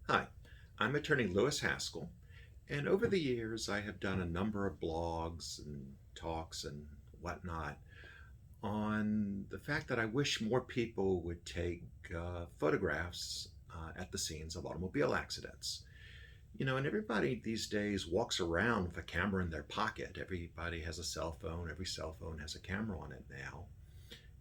Hi, I'm attorney Lewis Haskell, and over the years I have done a number of blogs and talks and whatnot on the fact that I wish more people would take photographs at the scenes of automobile accidents. And everybody these days walks around with a camera in their pocket. Everybody has a cell phone, every cell phone has a camera on it now.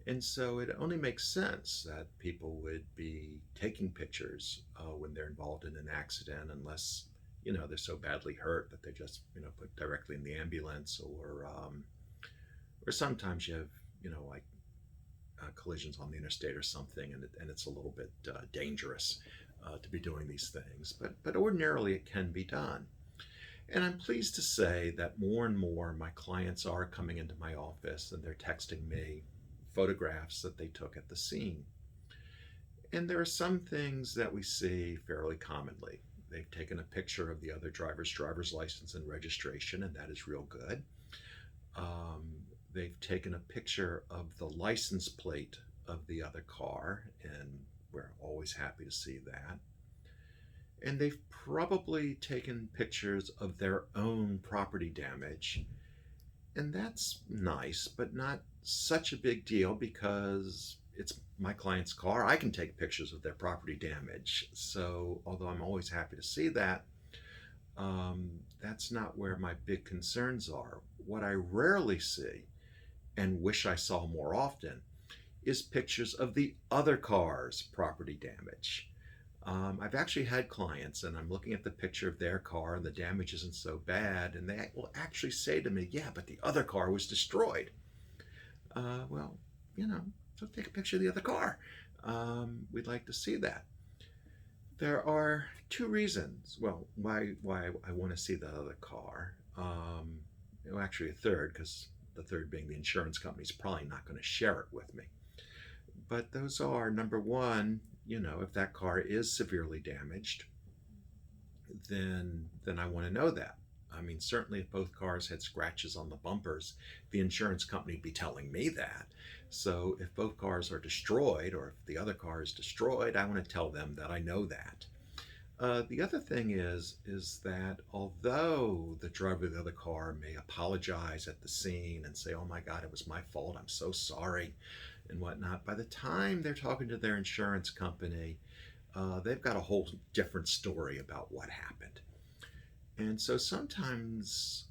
And so it only makes sense that people would be taking pictures when they're involved in an accident, unless they're so badly hurt that they're just put directly in the ambulance, or sometimes you have like collisions on the interstate or something, and it's a little bit dangerous to be doing these things. But ordinarily it can be done. And I'm pleased to say that more and more my clients are coming into my office and they're texting me photographs that they took at the scene. And there are some things that we see fairly commonly. They've taken a picture of the other driver's license and registration, and that is real good. They've taken a picture of the license plate of the other car, and we're always happy to see that. And they've probably taken pictures of their own property damage, and that's nice, but not such a big deal because it's my client's car. I can take pictures of their property damage. So, although I'm always happy to see that, that's not where my big concerns are. What I rarely see and wish I saw more often is pictures of the other car's property damage. I've actually had clients, and I'm looking at the picture of their car, and the damage isn't so bad, and they will actually say to me, "Yeah, but the other car was destroyed." Well, so take a picture of the other car. We'd like to see that. There are two reasons, well, why I want to see the other car. Well, actually, a third, because the third being the insurance company's probably not going to share it with me. But those are number one, if that car is severely damaged, then I want to know that. I mean, certainly if both cars had scratches on the bumpers, the insurance company would be telling me that. So if both cars are destroyed, or if the other car is destroyed, I want to tell them that I know that. The other thing is that although the driver of the other car may apologize at the scene and say, "Oh my God, it was my fault. I'm so sorry," and whatnot, by the time they're talking to their insurance company, they've got a whole different story about what happened. And so sometimes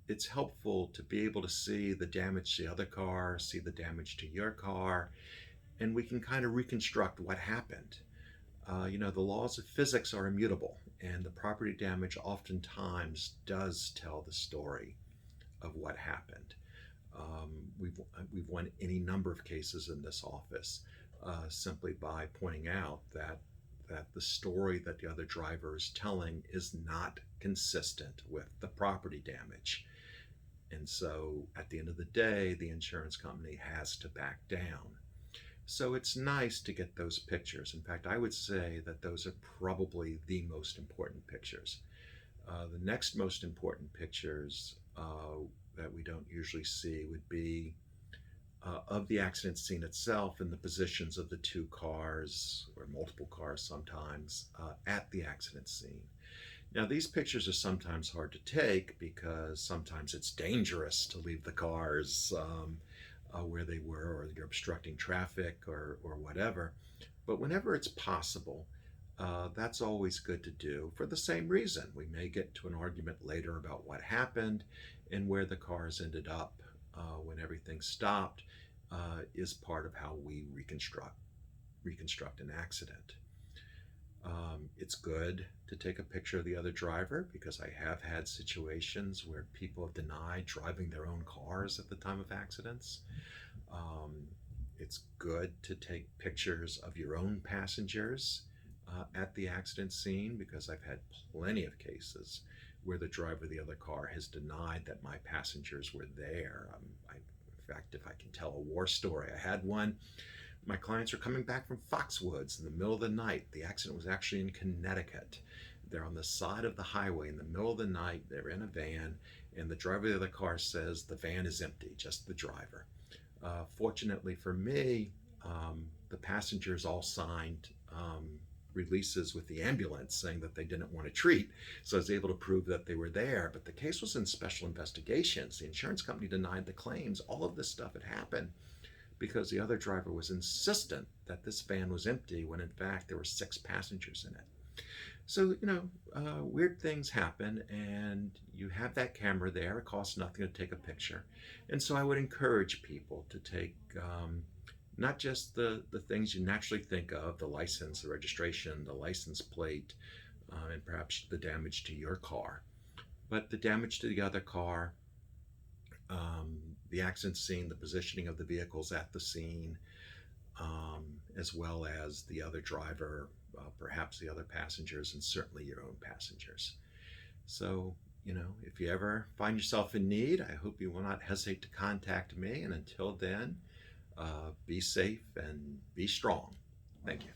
it's helpful to be able to see the damage to the other car, see the damage to your car, and we can kind of reconstruct what happened. The laws of physics are immutable, and the property damage oftentimes does tell the story of what happened. We've won any number of cases in this office simply by pointing out that the story that the other driver is telling is not consistent with the property damage. And so at the end of the day, the insurance company has to back down. So it's nice to get those pictures. In fact, I would say that those are probably the most important pictures. The next most important pictures that we don't usually see would be of the accident scene itself and the positions of the two cars, or multiple cars sometimes, at the accident scene. Now, these pictures are sometimes hard to take because sometimes it's dangerous to leave the cars where they were, or you're obstructing traffic or whatever. But whenever it's possible, that's always good to do for the same reason. We may get to an argument later about what happened and where the cars ended up when everything stopped is part of how we reconstruct an accident. It's good to take a picture of the other driver because I have had situations where people have denied driving their own cars at the time of accidents. It's good to take pictures of your own passengers at the accident scene because I've had plenty of cases where the driver of the other car has denied that my passengers were there. In fact, if I can tell a war story, I had one. My clients were coming back from Foxwoods in the middle of the night. The accident was actually in Connecticut. They're on the side of the highway in the middle of the night. They're in a van, and the driver of the other car says the van is empty, just the driver. Fortunately for me, the passengers all signed releases with the ambulance saying that they didn't want to treat. So I was able to prove that they were there. But the case was in special investigations. The insurance company denied the claims. All of this stuff had happened because the other driver was insistent that this van was empty when in fact there were 6 passengers in it. So, weird things happen, and you have that camera there. It costs nothing to take a picture. And so I would encourage people to take not just the things you naturally think of, the license, the registration, the license plate, and perhaps the damage to your car, but the damage to the other car, the accident scene, the positioning of the vehicles at the scene, as well as the other driver, perhaps the other passengers, and certainly your own passengers. So, if you ever find yourself in need, I hope you will not hesitate to contact me. And until then, be safe and be strong. Thank you.